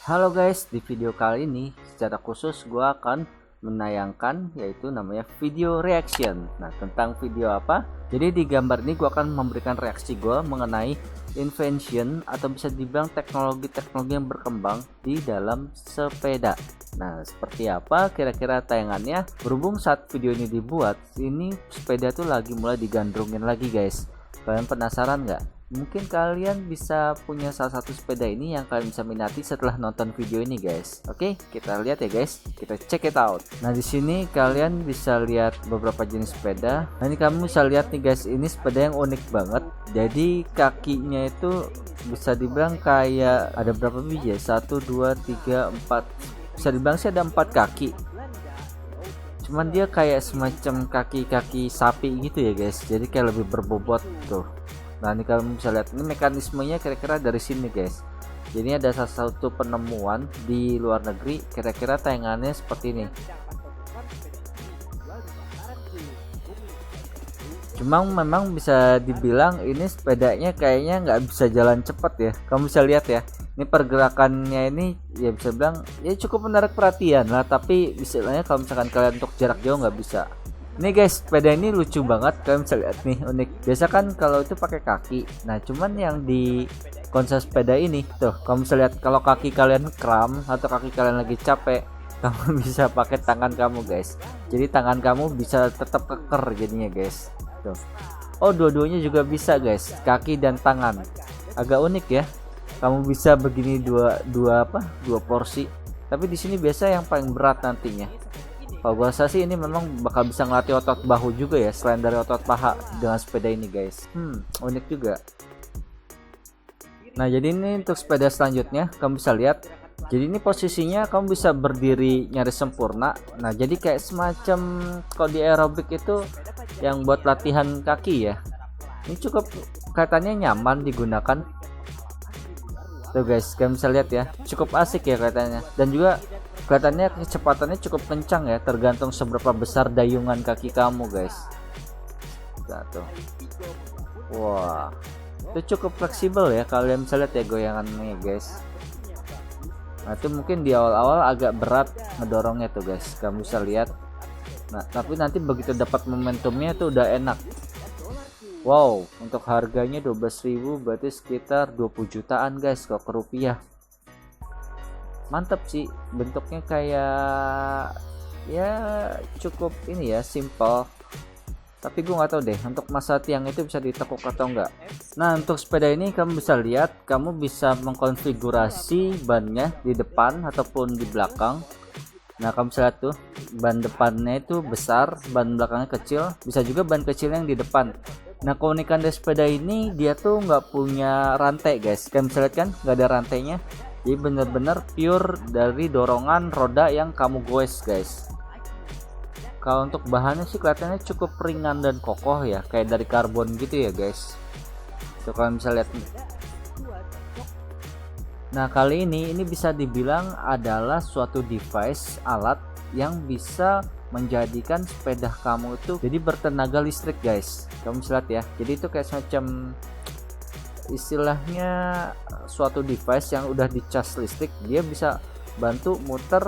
Halo guys, di video kali ini secara khusus gue akan menayangkan yaitu namanya video reaction. Nah, tentang video apa? Jadi di gambar ini gue akan memberikan reaksi gue mengenai invention atau bisa dibilang teknologi-teknologi yang berkembang di dalam sepeda. Nah, seperti apa kira-kira tayangannya? Berhubung saat video ini dibuat, ini sepeda tuh lagi mulai digandrungin lagi guys. Kalian penasaran nggak? Mungkin kalian bisa punya salah satu sepeda ini yang kalian bisa minati setelah nonton video ini guys. Oke, kita lihat ya guys. Kita check it out. Nah, di sini kalian bisa lihat beberapa jenis sepeda. Nah, ini kamu bisa lihat nih guys, ini sepeda yang unik banget. Jadi kakinya itu bisa dibilang kayak ada berapa biji ya? 1 2 3 4. Bisa dibilang sih ada 4 kaki. Cuman dia kayak semacam kaki-kaki sapi gitu ya guys. Jadi kayak lebih berbobot tuh. Nah, ini kalian bisa lihat ini mekanismenya kira-kira dari sini guys. Jadi ada salah satu penemuan di luar negeri, kira-kira tayangannya seperti ini. Cuma memang bisa dibilang ini sepedanya kayaknya nggak bisa jalan cepat ya. Kamu bisa lihat ya, ini pergerakannya ini ya bisa bilang ya cukup menarik perhatian lah. Tapi misalnya kalau misalkan kalian untuk jarak jauh nggak bisa. Ini guys, sepeda ini lucu banget, kalian bisa lihat nih, unik. Biasa kan kalau itu pakai kaki. Nah, cuman yang di konsep sepeda ini tuh, kamu bisa lihat kalau kaki kalian kram atau kaki kalian lagi capek, kamu bisa pakai tangan kamu guys. Jadi tangan kamu bisa tetap keker jadinya guys. Tuh. Oh, dua-duanya juga bisa guys, kaki dan tangan. Agak unik ya. Kamu bisa begini dua porsi. Tapi di sini biasa yang paling berat nantinya. Kalau gue rasa sih ini memang bakal bisa ngelatih otot bahu juga ya, selain dari otot paha dengan sepeda ini guys. Unik juga. Nah, jadi ini untuk sepeda selanjutnya kamu bisa lihat. Jadi ini posisinya kamu bisa berdiri nyaris sempurna. Nah, jadi kayak semacam kalau di aerobik itu yang buat latihan kaki ya. Ini cukup katanya nyaman digunakan. Tuh guys, kalian bisa lihat ya, cukup asik ya katanya. Dan juga kelihatannya kecepatannya cukup kencang ya, tergantung seberapa besar dayungan kaki kamu guys. Tuh. Wah, itu cukup fleksibel ya, kalian bisa lihat ya goyangannya guys. Nah, itu mungkin di awal-awal agak berat ngedorongnya tuh guys, kamu bisa lihat. Nah, tapi nanti begitu dapat momentumnya tuh udah enak. Wow, untuk harganya 12.000 berarti sekitar 20 jutaan guys kalau ke rupiah. Mantap sih, bentuknya kayak ya cukup ini ya, simple. Tapi gue nggak tahu deh untuk masa tiang itu bisa ditekuk atau enggak. Nah, untuk sepeda ini kamu bisa lihat, kamu bisa mengkonfigurasi bannya di depan ataupun di belakang. Nah, kamu bisa lihat tuh, ban depannya itu besar, ban belakangnya kecil, bisa juga ban kecil yang di depan. Nah, keunikan dari sepeda ini dia tuh nggak punya rantai guys. Kamu bisa lihat kan, nggak ada rantainya. Jadi bener-bener pure dari dorongan roda yang kamu goes guys. Kalau untuk bahannya sih kelihatannya cukup ringan dan kokoh ya, kayak dari karbon gitu ya guys. Tuh kalian bisa lihat nih. Nah, kali ini bisa dibilang adalah suatu device alat yang bisa menjadikan sepeda kamu itu jadi bertenaga listrik guys. Kamu bisa lihat ya. Jadi itu kayak semacam istilahnya suatu device yang udah dicas listrik, dia bisa bantu muter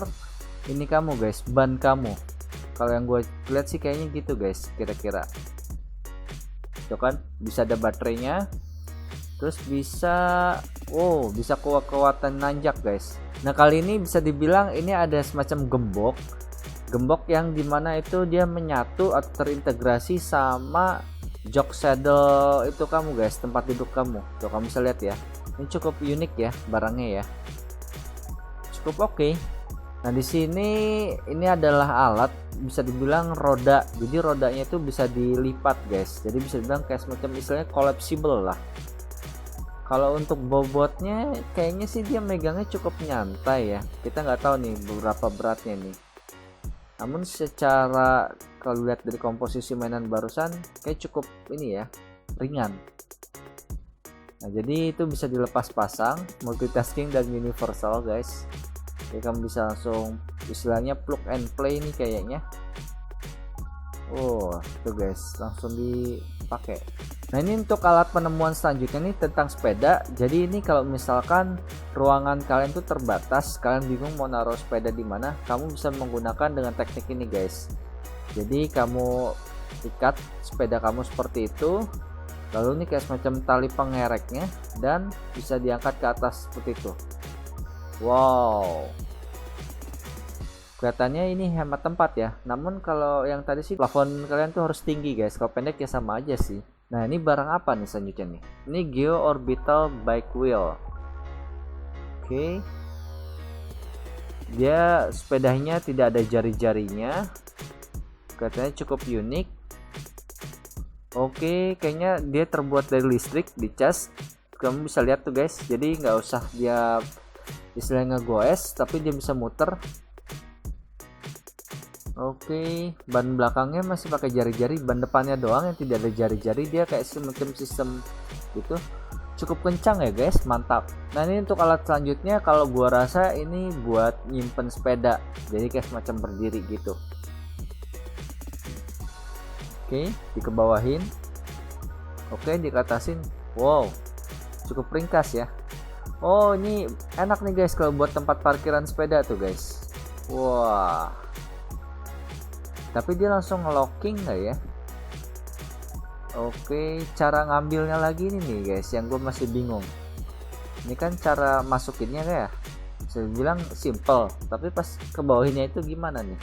ini kamu guys, ban kamu. Kalau yang gue lihat sih kayaknya gitu guys, kira-kira itu kan bisa ada baterainya, terus bisa bisa kekuatan nanjak guys. Nah, kali ini bisa dibilang ini ada semacam gembok yang dimana itu dia menyatu atau terintegrasi sama jok saddle itu kamu guys, tempat duduk kamu. Tuh kamu bisa lihat ya, ini cukup unik ya barangnya ya, cukup oke. Nah, di sini ini adalah alat bisa dibilang roda, jadi rodanya itu bisa dilipat guys, jadi bisa dibilang kayak semacam istilahnya collapsible lah. Kalau untuk bobotnya kayaknya sih dia megangnya cukup nyantai ya, kita nggak tahu nih berapa beratnya nih. Namun secara kalau lihat dari komposisi mainan barusan kayak cukup ini ya, ringan. Nah, jadi itu bisa dilepas pasang, multitasking dan universal guys. Jadi kamu bisa langsung istilahnya plug and play nih kayaknya. Tuh guys, langsung dipakai. Nah ini untuk alat penemuan selanjutnya nih tentang sepeda. Jadi ini kalau misalkan ruangan kalian tuh terbatas, kalian bingung mau naruh sepeda di mana, kamu bisa menggunakan dengan teknik ini guys. Jadi kamu ikat sepeda kamu seperti itu, lalu ini kayak semacam tali pengereknya dan bisa diangkat ke atas seperti itu. Wow, kelihatannya ini hemat tempat ya. Namun kalau yang tadi sih plafon kalian tuh harus tinggi guys, kalau pendek ya sama aja sih. Nah ini barang apa nih selanjutnya nih? Ini Geo Orbital Bike Wheel. Oke, dia sepedanya tidak ada jari-jarinya, katanya cukup unik. Oke, kayaknya dia terbuat dari listrik, dicas. Kamu bisa lihat tuh guys, jadi nggak usah dia istilahnya ngegoes, tapi dia bisa muter. Oke, ban belakangnya masih pakai jari-jari, ban depannya doang yang tidak ada jari-jari, dia kayak semacam sistem gitu. Cukup kencang ya guys, mantap. Nah ini untuk alat selanjutnya, kalau gua rasa ini buat nyimpen sepeda, jadi kayak semacam berdiri gitu. Oke, dikebawahin. Oke, dikatasin. Wow, cukup ringkas ya. Oh ini enak nih guys kalau buat tempat parkiran sepeda tuh guys. Wah, tapi dia langsung ngelocking nggak ya? Oke, cara ngambilnya lagi ini nih guys yang gue masih bingung. Ini kan cara masukinnya kayak saya bilang simple, tapi pas ke bawahnya itu gimana nih?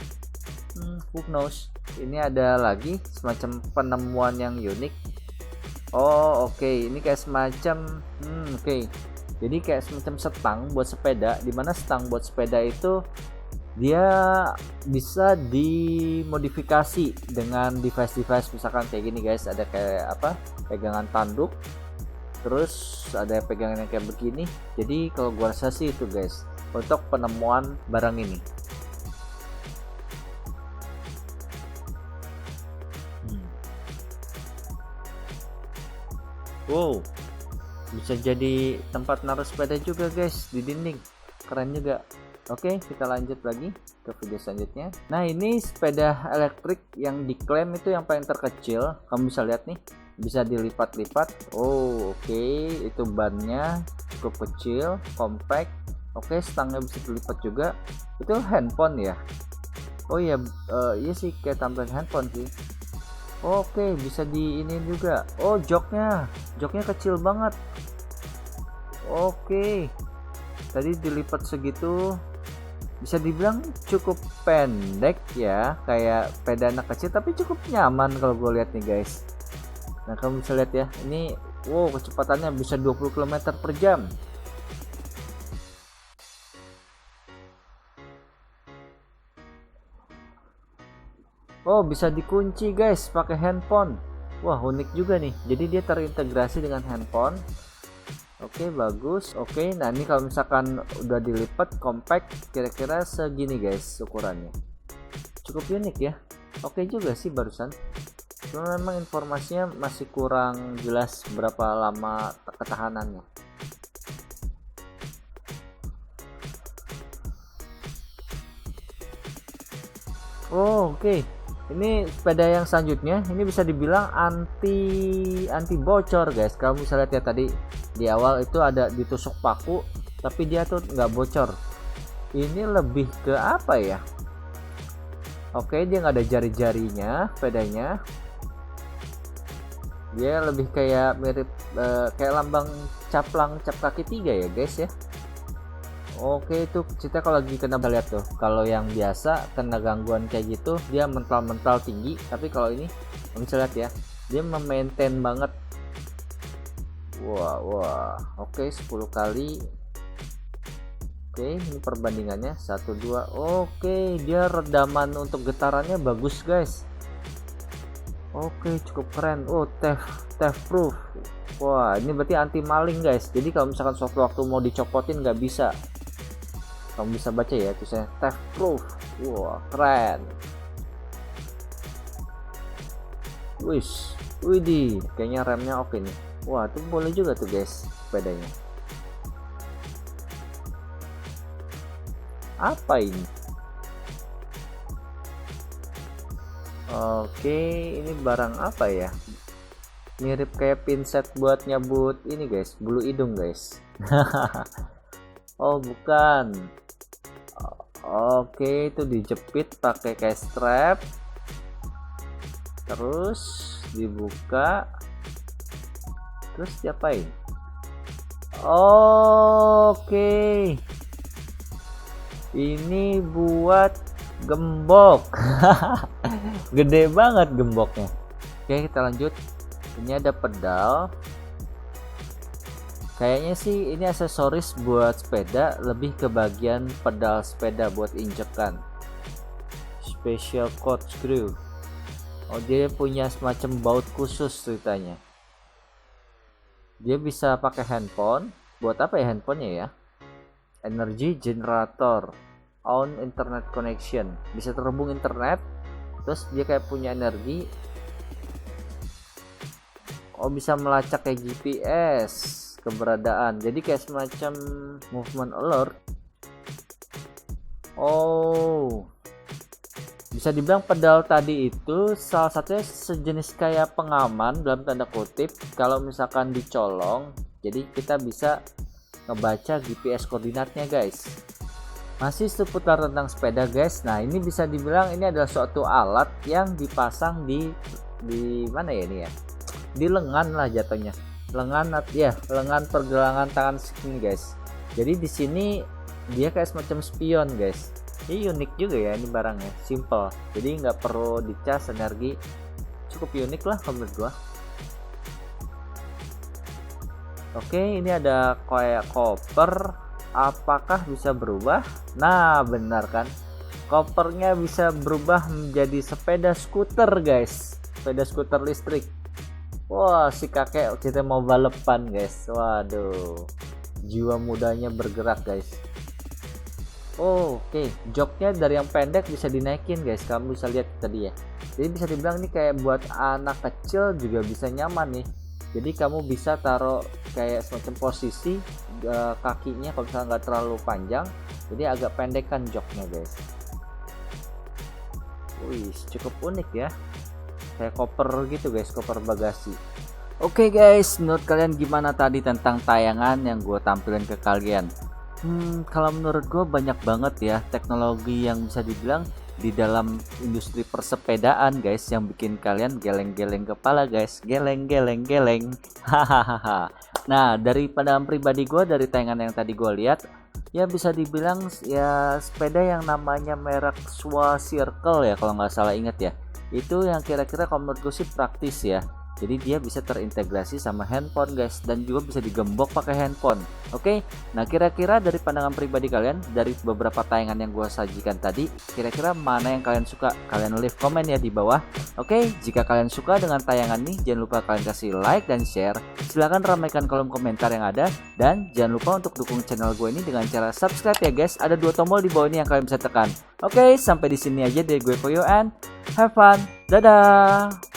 Who knows. Ini ada lagi semacam penemuan yang unik. Oh oke, ini kayak semacam oke. Jadi kayak semacam stang buat sepeda, dimana stang buat sepeda itu dia bisa dimodifikasi dengan device-device, misalkan kayak gini guys, ada kayak apa, pegangan tanduk, terus ada pegangan yang kayak begini. Jadi kalau gua rasa sih itu guys untuk penemuan barang ini. Wow, bisa jadi tempat naruh sepeda juga guys di dinding, keren juga. Oke, kita lanjut lagi ke video selanjutnya. Nah ini sepeda elektrik yang diklaim itu yang paling terkecil. Kamu bisa lihat nih, bisa dilipat-lipat. Oh oke, itu bannya cukup kecil, compact. Oke, stangnya bisa dilipat juga. Itu handphone ya? Oh iya, iya sih kayak tampilan handphone sih. Oke, bisa di ini juga. Oh joknya kecil banget. Oke, tadi dilipat segitu. Bisa dibilang cukup pendek ya, kayak sepeda anak kecil, tapi cukup nyaman kalau gue lihat nih guys. Nah kamu bisa lihat ya, ini wow kecepatannya bisa 20 km per jam. Oh bisa dikunci guys pakai handphone. Wah unik juga nih, jadi dia terintegrasi dengan handphone. Oke bagus. Oke, nah ini kalau misalkan udah dilipat compact, kira-kira segini guys ukurannya, cukup unik ya. Oke juga sih barusan, cuma memang informasinya masih kurang jelas berapa lama ketahanannya. Oh oke, ini sepeda yang selanjutnya ini bisa dibilang anti bocor guys. Kamu bisa lihat ya, tadi di awal itu ada ditusuk paku tapi dia tuh nggak bocor. Ini lebih ke apa ya? Oke, dia nggak ada jari-jarinya sepedanya, dia lebih kayak mirip kayak lambang caplang cap kaki 3 ya guys ya. Oke, itu kita kalau lagi kena, lihat tuh, kalau yang biasa kena gangguan kayak gitu dia mental tinggi, tapi kalau ini bisa lihat ya, dia memaintain banget. Wah oke, 10 kali. Oke, ini perbandingannya 1-2. Oke, dia redaman untuk getarannya bagus guys. Oke, cukup keren. Oh, theft proof. Wah, ini berarti anti maling guys, jadi kalau misalkan suatu waktu mau dicopotin nggak bisa. Kamu bisa baca ya tulisannya theft proof. Wah keren. Widih, kayaknya remnya oke nih. Wah tuh boleh juga tuh guys sepedanya. Apa ini? Oke, ini barang apa ya? mirip kayak pinset buat nyabut ini guys, bulu hidung guys. Oh bukan. Oke, itu dijepit pakai kayak strap, terus dibuka, terus diapain? Oke, ini buat gembok. Gede banget gemboknya. Oke, kita lanjut. Ini ada pedal. Kayaknya sih ini aksesoris buat sepeda, lebih ke bagian pedal sepeda buat injekan. Special code screw. Oh, dia punya semacam baut khusus ceritanya. Dia bisa pakai handphone. Buat apa ya handphonenya ya? Energy generator. On internet connection. Bisa terhubung internet. Terus dia kayak punya energi. Oh, bisa melacak kayak GPS keberadaan, jadi kayak semacam movement alert. Oh, bisa dibilang pedal tadi itu salah satunya sejenis kayak pengaman dalam tanda kutip. Kalau misalkan dicolong, jadi kita bisa ngebaca GPS koordinatnya guys. Masih seputar tentang sepeda guys. Nah, ini bisa dibilang ini adalah suatu alat yang dipasang di mana ya ini ya, di lengan lah jatuhnya, lengan ya, lengan pergelangan tangan sini guys. Jadi di sini dia kayak semacam spion guys. Ini unik juga ya ini barangnya, simple, jadi nggak perlu dicas energi, cukup unik lah menurut gua. Oke, ini ada kayak koper, apakah bisa berubah? Nah benar kan, kopernya bisa berubah menjadi sepeda skuter guys, sepeda skuter listrik. Wah, si kakek kita mau balapan guys. Waduh, jiwa mudanya bergerak guys. Oke, joknya dari yang pendek bisa dinaikin guys. Kamu bisa lihat tadi ya. Jadi bisa dibilang ini kayak buat anak kecil juga bisa nyaman nih. Jadi kamu bisa taruh kayak semacam posisi kakinya kalau misalnya nggak terlalu panjang, jadi agak pendek kan joknya guys. Wih, cukup unik ya. Kayak koper gitu guys, koper bagasi. Oke guys, menurut kalian gimana tadi tentang tayangan yang gue tampilin ke kalian? Kalau menurut gue banyak banget ya teknologi yang bisa dibilang di dalam industri persepedaan guys, yang bikin kalian geleng-geleng kepala guys, geleng-geleng. Hahaha. Nah, dari pandangan pribadi gue, dari tayangan yang tadi gue lihat, ya bisa dibilang ya sepeda yang namanya merek Swa Circle ya kalau nggak salah inget ya. Itu yang kira-kira kalau menurut gue sih praktis ya. Jadi dia bisa terintegrasi sama handphone guys, dan juga bisa digembok pakai handphone. Oke, nah kira-kira dari pandangan pribadi kalian dari beberapa tayangan yang gue sajikan tadi, kira-kira mana yang kalian suka? Kalian leave komen ya di bawah. Oke, jika kalian suka dengan tayangan ini, jangan lupa kalian kasih like dan share. Silahkan ramaikan kolom komentar yang ada, dan jangan lupa untuk dukung channel gue ini dengan cara subscribe ya guys. Ada 2 tombol di bawah ini yang kalian bisa tekan. Oke, sampai di sini aja dari gue Koyo, and have fun. Dadah.